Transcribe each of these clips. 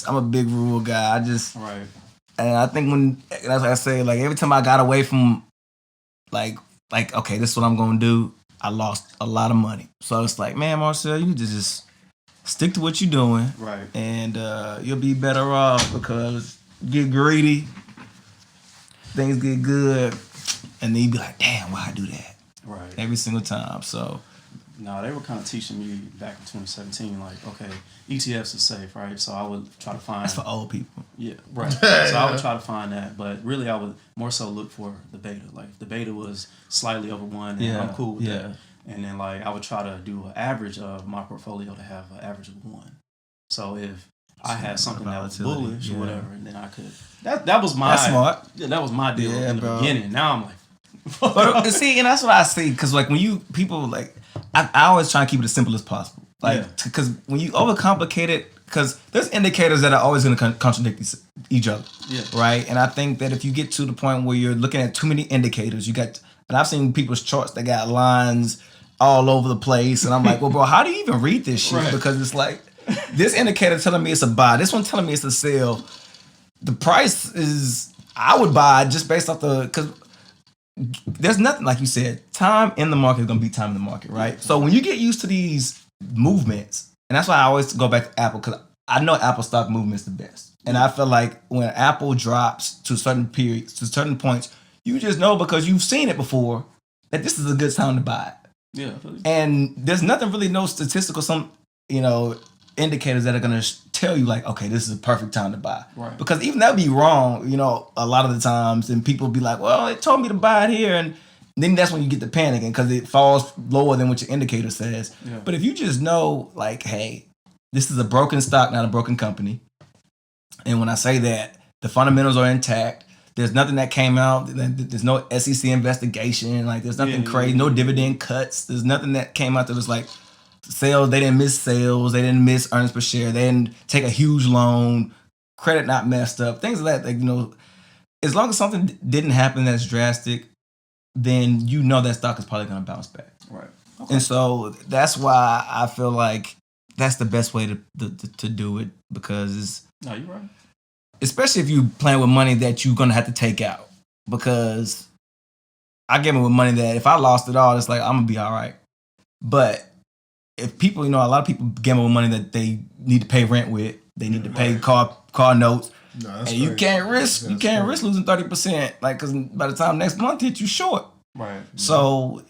I'm a big rule guy. Right. And I think that's what I say, like every time I got away from like okay, this is what I'm gonna do, I lost a lot of money. So it's like, man, Marcel, you need to just stick to what you're doing, right? And you'll be better off because you get greedy, things get good, and then you be like, damn, why I do that? Right. Every single time. So. No, they were kind of teaching me back in 2017, like, okay, ETFs is safe, right? So I would try to find... That's for old people. Yeah, right. So I would try to find that, but really I would more so look for the beta. Like, if the beta was slightly over 1, and I'm cool with that. And then, like, I would try to do an average of my portfolio to have an average of 1. So if I had something that was bullish or whatever, and then I could... That was my... That's smart. Yeah, that was my deal in the beginning. Now I'm like... But see, and that's what I see, because like when people like... I always try to keep it as simple as possible. Like, because when you overcomplicate it, because there's indicators that are always going to contradict each other. Yeah. Right? And I think that if you get to the point where you're looking at too many indicators, and I've seen people's charts that got lines all over the place. And I'm like, well, bro, how do you even read this shit? Right. Because it's like, this indicator telling me it's a buy. This one telling me it's a sell. The price is, I would buy just based off because there's nothing, like you said, time in the market is going to be time in the market, right? So when you get used to these movements, and that's why I always go back to Apple, because I know Apple stock movement's the best. And I feel like when Apple drops to certain periods, to certain points, you just know because you've seen it before that this is a good time to buy it. Yeah. And there's nothing really, no statistical, indicators that are going to tell you like, okay, this is a perfect time to buy. Right. Because even that would be wrong, a lot of the times, and people be like, well, it told me to buy it here, and then that's when you get the panicking because it falls lower than what your indicator says. Yeah. But if you just know, like, hey, this is a broken stock, not a broken company. And when I say that, the fundamentals are intact. There's nothing that came out. There's no SEC investigation. Like, there's nothing crazy. No dividend cuts. There's nothing that came out that was like, sales, they didn't miss sales, they didn't miss earnings per share, they didn't take a huge loan, credit not messed up, things like that. Like, as long as something didn't happen that's drastic, then that stock is probably going to bounce back. Right. Okay. And so that's why I feel like that's the best way to do it, because no, you're right. Especially if you playing with money that you're going to have to take out, because I gamble with money that if I lost it all, it's like I'm going to be all right. But if people, a lot of people gamble with money that they need to pay rent with, they need to pay car notes, and you can't risk losing 30%, like, because by the time next month hits, you short. Right. So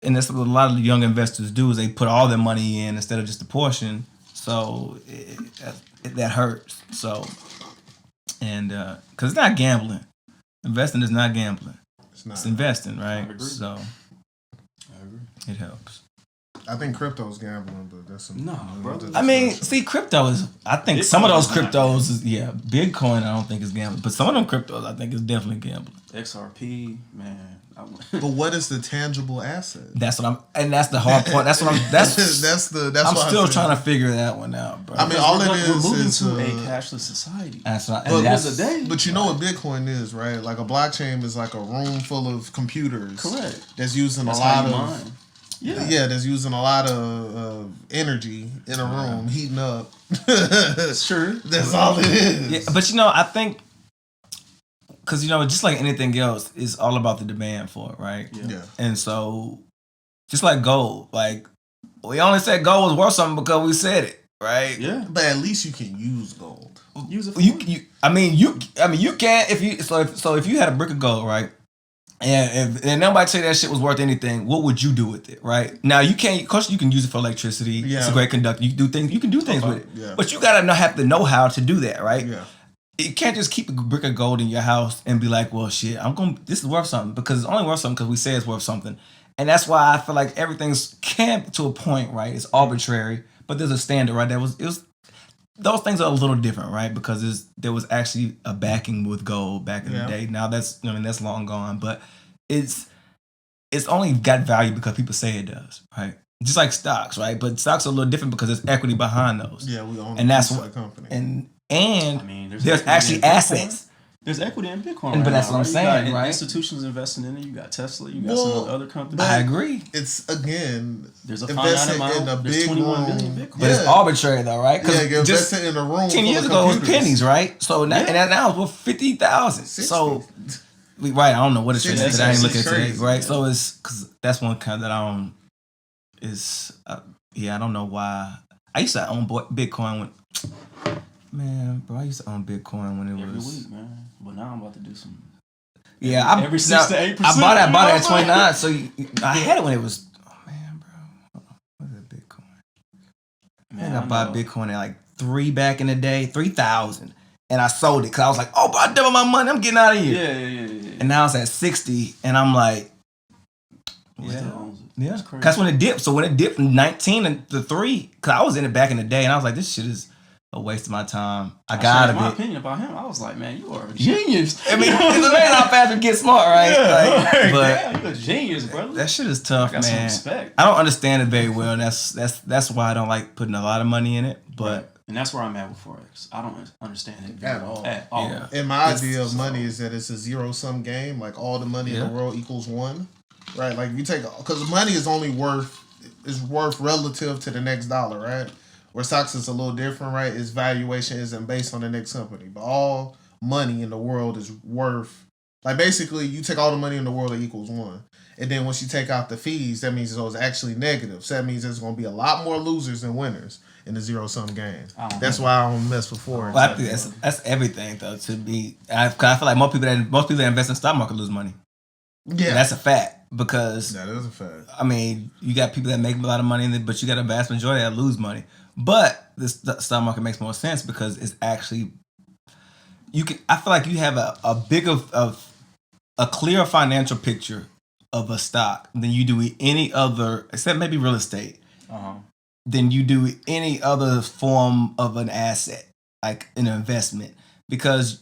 and that's what a lot of the young investors do, is they put all their money in instead of just a portion. So that hurts. So, and because it's not gambling, investing is not gambling. It's investing, right? So I agree. It helps. I think crypto's gambling, but that's brother. I mean, see, crypto is. I think Bitcoin, some of those cryptos is Bitcoin. I don't think is gambling, but some of them cryptos I think is definitely gambling. XRP, man. But what is the tangible asset? That's the hard part. That's what I'm. That's I'm still trying to figure that one out, bro. I mean, all it is we're moving is to a cashless society. That's right. But you know what Bitcoin is, right? Like a blockchain is like a room full of computers. Correct. That's using a lot of. Yeah, that's using a lot of energy in a room, heating up. Sure. That's all it is. Yeah, but I think, because just like anything else, it's all about the demand for it, right? Yeah. And so, just like gold, like we only said gold was worth something because we said it, right? Yeah. But at least you can use gold. Use it. You can't if you had a brick of gold, right? And if nobody tell you that shit was worth anything, what would you do with it, right? Now you can't, of course you can use it for electricity. Yeah. It's a great conductor. You can do things with it. Yeah. But you gotta have to know how to do that, right? Yeah. You can't just keep a brick of gold in your house and be like, well, shit, this is worth something, because it's only worth something because we say it's worth something. And that's why I feel like everything's camped to a point, right? It's arbitrary, but there's a standard, right? Those things are a little different, right? Because there was actually a backing with gold back in the day. Now that's long gone, but it's only got value because people say it does, right? Just like stocks, right? But stocks are a little different because there's equity behind those. Yeah, we own and that's the company. And there's actually assets. There's equity in Bitcoin, but that's what I'm saying, you got right? Institutions investing in it. You got Tesla. You got some other companies. I agree. It's again. There's a finite amount. In a There's big 21 room. billion Bitcoin. But it's arbitrary though, right? Yeah, you're investing in a room. 10 years ago, it was pennies, right? So now, and now it's worth 50,000. So, right, I don't know what it's trading today. I ain't looking at today, right? Yeah. So it's because that's one kind that I don't. Is I don't know why. I used to own Bitcoin when. Man, bro, I used to own Bitcoin when it every was week, man. But now I'm about to do some. Yeah, every 6 to 8%. I bought it at 29. So I had it when it was. Oh man, bro, what is Bitcoin? Man, I bought Bitcoin at like 3 back in the day, 3,000, and I sold it because I was like, oh, bro, I doubled my money. I'm getting out of here. Yeah. And now it's at 60, and I'm like, yeah, that's when it dipped. So when it dipped from 19 to 3, because I was in it back in the day, and I was like, this shit is a waste of my time. I got out of it. My opinion about him, I was like, man, you are a genius. I mean, it's amazing how fast we get smart, right? Yeah, but you're a genius, brother. That shit is tough, I got man. Some respect. I don't understand it very well, and that's why I don't like putting a lot of money in it. But right. And that's where I'm at with Forex. I don't understand it at all. Yeah. And my idea of money is that it's a zero-sum game. Like all the money in the world equals 1, right? Like you take, because money is only worth relative to the next dollar, right? Where stocks is a little different, right? Its valuation isn't based on the next company, but all money in the world is worth, like basically you take all the money in the world that equals 1. And then once you take out the fees, that means it's actually negative. So that means there's going to be a lot more losers than winners in the zero-sum game. That's why I don't mess with Forex. Well, I think that's everything, though, to be. I feel like most people that invest in the stock market lose money. Yeah. And that's a fact. Because that is a fact. I mean, you got people that make a lot of money, but you got a vast majority that lose money. But the stock market makes more sense because it's actually I feel like you have a bigger a clearer financial picture of a stock than you do any other, except maybe real estate, than you do any other form of an asset, like an investment, because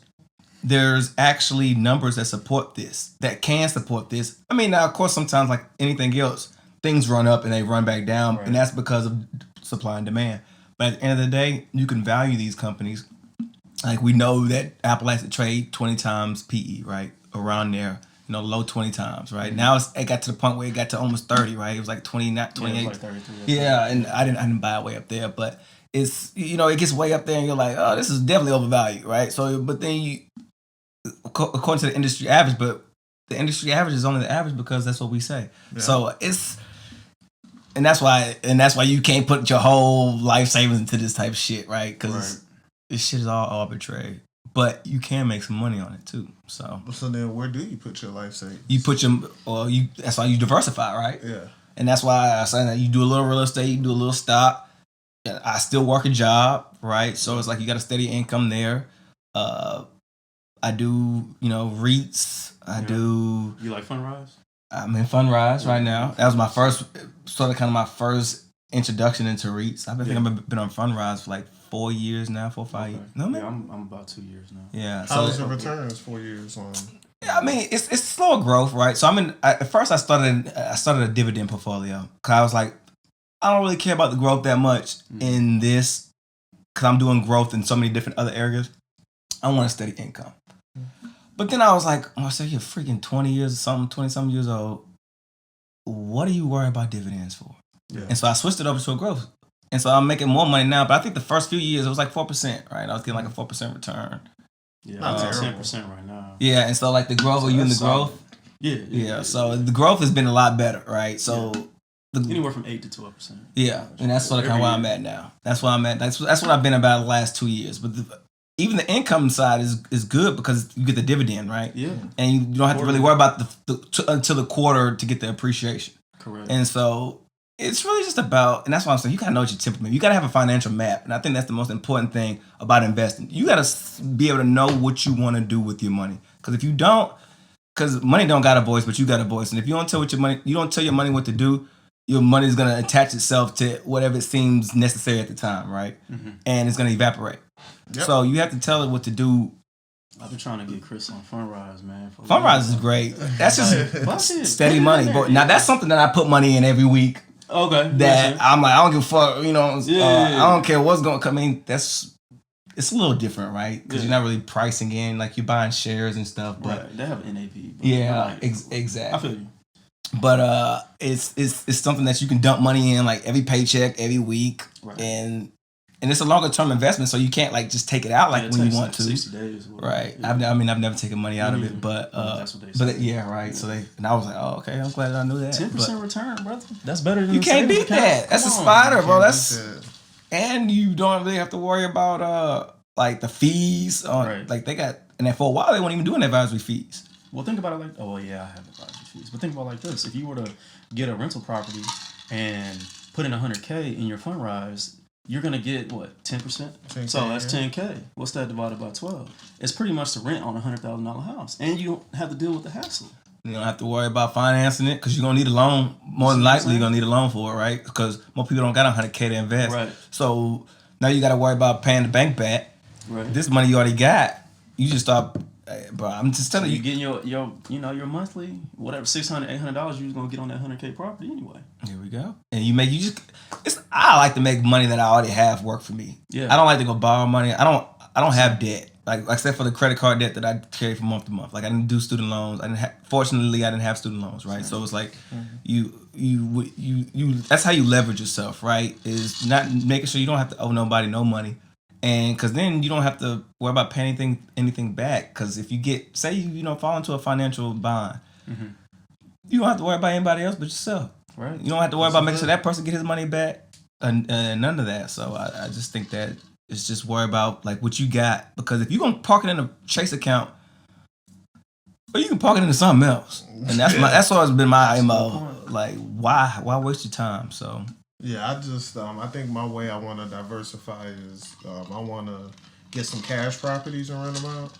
there's actually numbers that support this, that can support this. I mean, now, of course, sometimes like anything else, things run up and they run back down, right. And that's because of supply and demand. But at the end of the day, you can value these companies. Like we know that Apple has to trade 20 times PE, right? Around there, low 20 times, right? Mm-hmm. Now it got to the point where it got to almost 30, right? It was like 20, not 28. Yeah, it was like 33. Yeah, and I didn't buy it way up there, but it's, it gets way up there and you're like, oh, this is definitely overvalued, right? So, but then according to the industry average, but the industry average is only the average because that's what we say. Yeah. So and that's why you can't put your whole life savings into this type of shit, right? Because this shit is all arbitrary. But you can make some money on it too. So then where do you put your life savings? You put that's why you diversify, right? Yeah. And that's why I say that you do a little real estate, you do a little stock. I still work a job, right? So it's like you got a steady income there. I do, REITs. I do. You like Fundrise? I'm in Fundrise right now. That was my first, my first introduction into REITs. I've been on Fundrise for like 4 years now, 4 or 5 years. No, man. Yeah, I'm about 2 years now. Yeah. How was the returns 4 years on? Yeah, I mean, it's slower growth, right? So at first I started a dividend portfolio because I was like, I don't really care about the growth that much in this because I'm doing growth in so many different other areas. I want a steady income. But then I was like, I said, you're freaking 20-something years old. What are you worried about dividends for? Yeah. And so I switched it over to a growth. And so I'm making more money now. But I think the first few years, it was like 4%, right? I was getting like a 4% return. Yeah, not 10% right now. Yeah, and so like the growth, are you in the growth? Yeah. So the growth has been a lot better, right? So anywhere from 8 to 12%. Yeah, and that's sort of kind of where I'm at now. That's where I'm at. That's what I've been about the last 2 years. But even the income side is good because you get the dividend, right? Yeah. And you don't have to really worry about until the quarter to get the appreciation. Correct. And so it's really just about, and that's why I'm saying you gotta know what your temperament. You gotta have a financial map, and I think that's the most important thing about investing. You gotta be able to know what you want to do with your money. Because if you don't, because money don't got a voice, but you got a voice, and if you don't tell your money what to do, your money is gonna attach itself to whatever it seems necessary at the time, right? Mm-hmm. And it's gonna evaporate. Yep. So you have to tell it what to do. I've been trying to get Chris on Fundrise, man. Fundrise is great. That's just steady money. But now that's something that I put money in every week. Okay. That I'm like, I don't give a fuck, I don't care what's going to come in. it's a little different, right? Because you're not really pricing in, like you're buying shares and stuff. But right. They have NAV. Yeah, exactly. I feel you. But it's something that you can dump money in like every paycheck, every week, right. and it's a longer term investment, so you can't like just take it out like when you want to. 60 days. Right. Yeah. I've never taken money out of it, but that's what they say. Yeah, right. So and I was like, oh, okay, I'm glad I knew that. 10% return, brother. That's better than you can't beat that. That's a spider, bro. And you don't really have to worry about like the fees on like they got, and then for a while they weren't even doing advisory fees. Well, think about it like, I have advisory fees, but think about it like this: if you were to get a rental property and put in $100K in your fund rise, you're gonna get what, 10%? So that's $10K. What's that divided by 12? It's pretty much the rent on a $100,000 house, and you don't have to deal with the hassle. You don't have to worry about financing it because you're gonna need a loan. More than likely, you're gonna need a loan for it, right? Because most people don't got $100K to invest. Right. So now you got to worry about paying the bank back. Right. This money you already got, you just start. Bro, I'm just telling you. You getting your monthly whatever $600, $800 you're gonna get on that $100K property anyway. Here we go. And I like to make money that I already have work for me. Yeah. I don't like to go borrow money. I don't have debt. Like except for the credit card debt that I carry from month to month. Like I didn't do student loans. Fortunately, I didn't have student loans, right? So it's like you that's how you leverage yourself, right? Is not making sure you don't have to owe nobody no money. And because then you don't have to worry about paying anything back. Because if you say you fall into a financial bind, you don't have to worry about anybody else but yourself. Right. You don't have to worry about making sure that person get his money back, and none of that. So I just think that it's just worry about like what you got. Because if you're gonna park it in a Chase account, or you can park it into something else, and that's always been my MO. Like why waste your time? So. Yeah, I just I think my way I want to diversify is I want to get some cash properties and rent them out.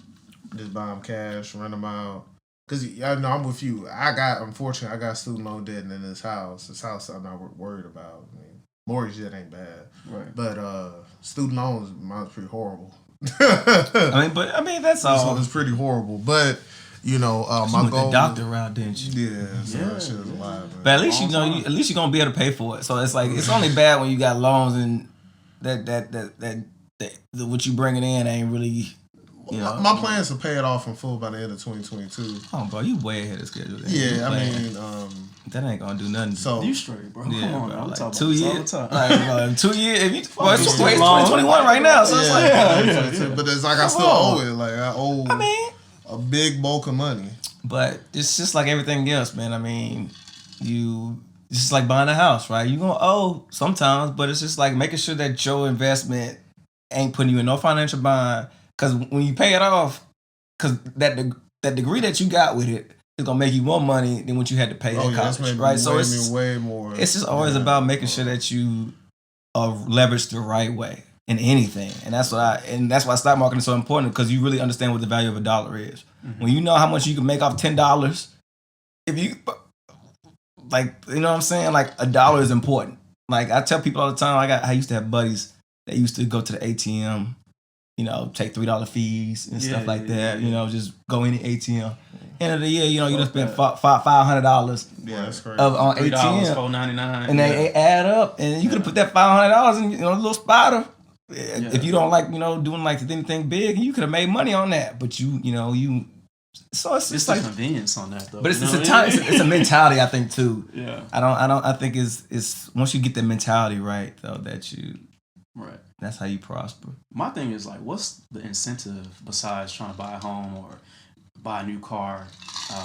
Just buy them cash, rent them out. Cause I know I'm with you. Unfortunately, I got student loan debt in this house. This house I'm not worried about. I mean, mortgage debt ain't bad, right? But student loans, mine's pretty horrible. I mean that's all. It's pretty horrible, but. My goal. The doctor route, didn't you? Yeah, so that shit is alive. Man. But at least at least you're gonna be able to pay for it. So it's like it's only bad when you got loans and that what you bringing in ain't really. My plan is to pay it off in full by the end of 2022. Oh, bro, you way ahead of schedule. Yeah, I mean, that ain't gonna do nothing. So you straight, bro. Yeah, come on, bro, like 2 years. 2 years. If you, it's 2021 right now, so it's like, but it's like I still owe it. Like I owe. I mean. A big bulk of money. But it's just like everything else, man. I mean, it's just like buying a house, right? You're going to owe sometimes, but it's just like making sure that your investment ain't putting you in no financial bind. Because when you pay it off, because that degree that you got with it is going to make you more money than what you had to pay at college, right? So it's way more. It's just always about making sure that you are leveraged the right way. In anything, and that's why stock market is so important because you really understand what the value of a dollar is. Mm-hmm. When you know how much you can make off $10, if you like, you know what I'm saying, like a dollar is important. Like I tell people all the time, I used to have buddies that used to go to the ATM, take $3 fees and stuff like that. Just go in the ATM. End of the year, you just spend $500. Yeah, that's crazy. On ATM, $4.99, and they add up, and you could have put that $500 in a little spider. If you don't like, doing like anything big, you could have made money on that. But so it's just like convenience on that though. But it's a mentality, I think too. Yeah. I think it's once you get the mentality right though right. That's how you prosper. My thing is like, what's the incentive besides trying to buy a home or buy a new car?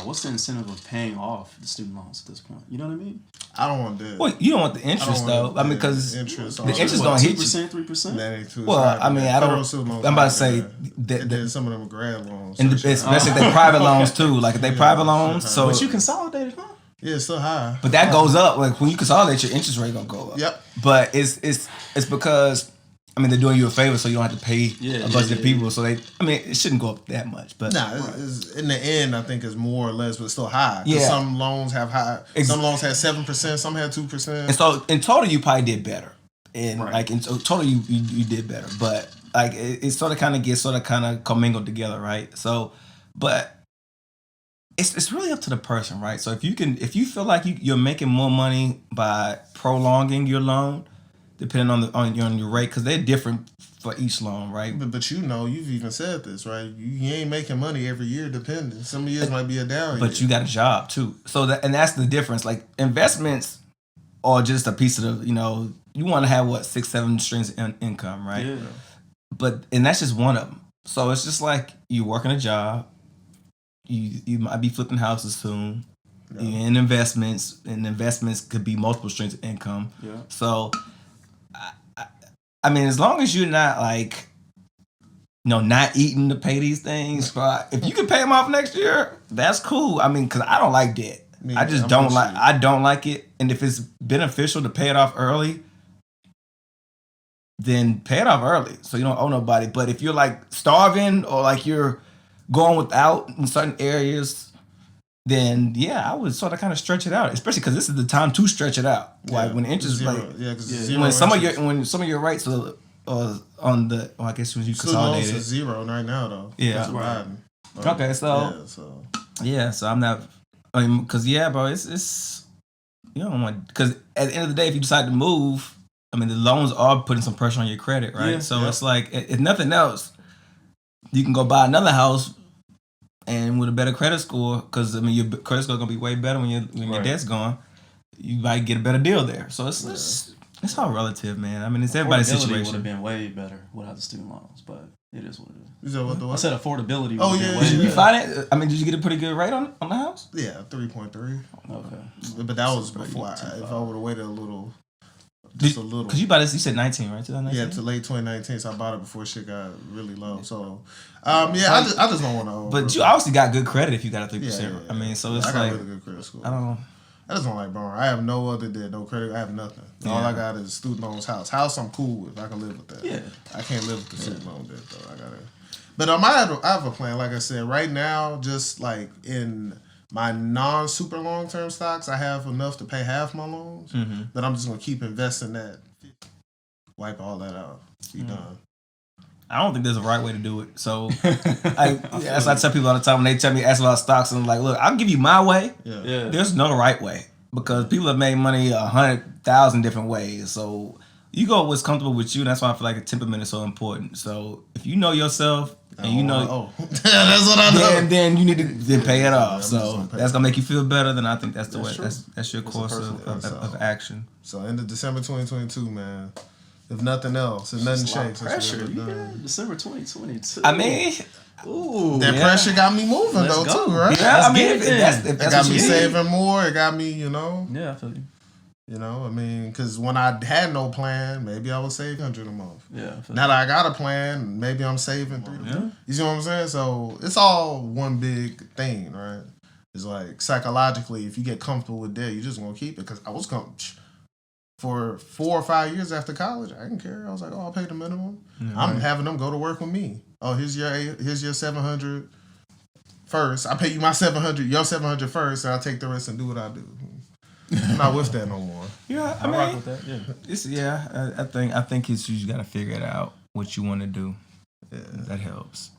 What's the incentive of paying off the student loans at this point? You know what I mean? I don't want that. Well, you don't want the interest though. I mean, because the interest gonna hit you. 3%. That ain't too. Well, I mean, I don't. I'm about to say that. And then some of them are grad loans, and especially if they private loans too. Like if they private loans, so but you consolidated, huh? Yeah, it's so high. But that goes up. Like when you consolidate, your interest rate gonna go up. Yep. But it's because. I mean, they're doing you a favor, so you don't have to pay a bunch of people. So it shouldn't go up that much. But it's, in the end, I think it's more or less, but it's still high. Yeah. Some loans have high. Some loans had 7%. Some had 2%. And so in total, you probably did better. And like in total, you did better. But like it sort of kind of commingled together, right? So, but it's really up to the person, right? So if you feel like you're making more money by prolonging your loan. depending on your rate, because they're different for each loan, right? But you've even said this, right? You ain't making money every year, depending. Some years might be a down year. But you got a job too, so that's the difference. Like investments are just a piece of the, you want to have 6-7 streams of income, right? Yeah. And that's just one of them. So it's just like you working a job, you might be flipping houses soon. Yeah. You're in investments, and investments could be multiple streams of income. Yeah. So, I mean, as long as you're not like, not eating to pay these things, but if you can pay them off next year, that's cool. I mean, because I don't like debt. I just don't like it. And if it's beneficial to pay it off early, then pay it off early so you don't owe nobody. But if you're like starving or like you're going without in certain areas, then yeah, I would sort of kind of stretch it out, especially because this is the time to stretch it out. Like when interest rate, when some of your rates are on the, I guess when you consolidate it, zero right now though. Yeah. Right. Okay, so I'm not. I mean, because bro, it's because at the end of the day, if you decide to move, I mean, the loans are putting some pressure on your credit, right? So it's like, if nothing else, you can go buy another house and with a better credit score, because I mean, your credit score is gonna be way better when your debt's gone. You might get a better deal there. So it's all relative, man. I mean, it's everybody's situation. Would have been way better without the student loans, but it is what it is. Is that what I said affordability. Did you find it? I mean, did you get a pretty good rate on the house? Yeah, 3.3. Okay, but that was before. If I would have waited a little. Because you bought this, you said 19, right? 2019? Yeah, to late 2019. So I bought it before shit got really low. So, I just don't want to. But you obviously got good credit if you got a 3%. Yeah. I mean, so it's I got really good credit score. I just don't like borrowing. I have no other debt, no credit. I have nothing. All I got is student loans, house. House, I'm cool with. I can live with that. Yeah. I can't live with the student loan debt though. But I have a plan. Like I said, right now, just like in my non-super long-term stocks, I have enough to pay half my loans. Mm-hmm. But I'm just gonna keep investing that. Wipe all that out. Be done. I don't think there's a right way to do it. So, as I tell people all the time when they ask about stocks, and I'm like, look, I'll give you my way. Yeah. There's no right way because people have made money 100,000 different ways. So you go what's comfortable with you. And that's why I feel like a temperament is so important. So if you know yourself and you know, that's what I know. Then you need to pay it off. So that's gonna make you feel better. Then I think that's the way. That's your course of action. So end of December 2022, man. If nothing else, if nothing shakes, pressure. December 2022. I mean, that pressure got me moving too, right? Yeah, I mean, it got me saving more. It got me, Yeah, I feel you. I mean, because when I had no plan, maybe I would save $100 a month. Yeah. Now that I got a plan, maybe I'm saving $300. Yeah. You see what I'm saying? So it's all one big thing, right? It's like psychologically, if you get comfortable with that, you just gonna keep it. Because I was comfortable. For 4 or 5 years after college, I didn't care. I was like, I'll pay the minimum. Mm-hmm. I'm having them go to work with me. Oh, here's your $700 first. I pay you my $700, your $700 first, and I'll take the rest and do what I do. I'm not with that no more. Yeah, I mean, rock with that. I think it's you got to figure it out what you want to do. Yeah. That helps.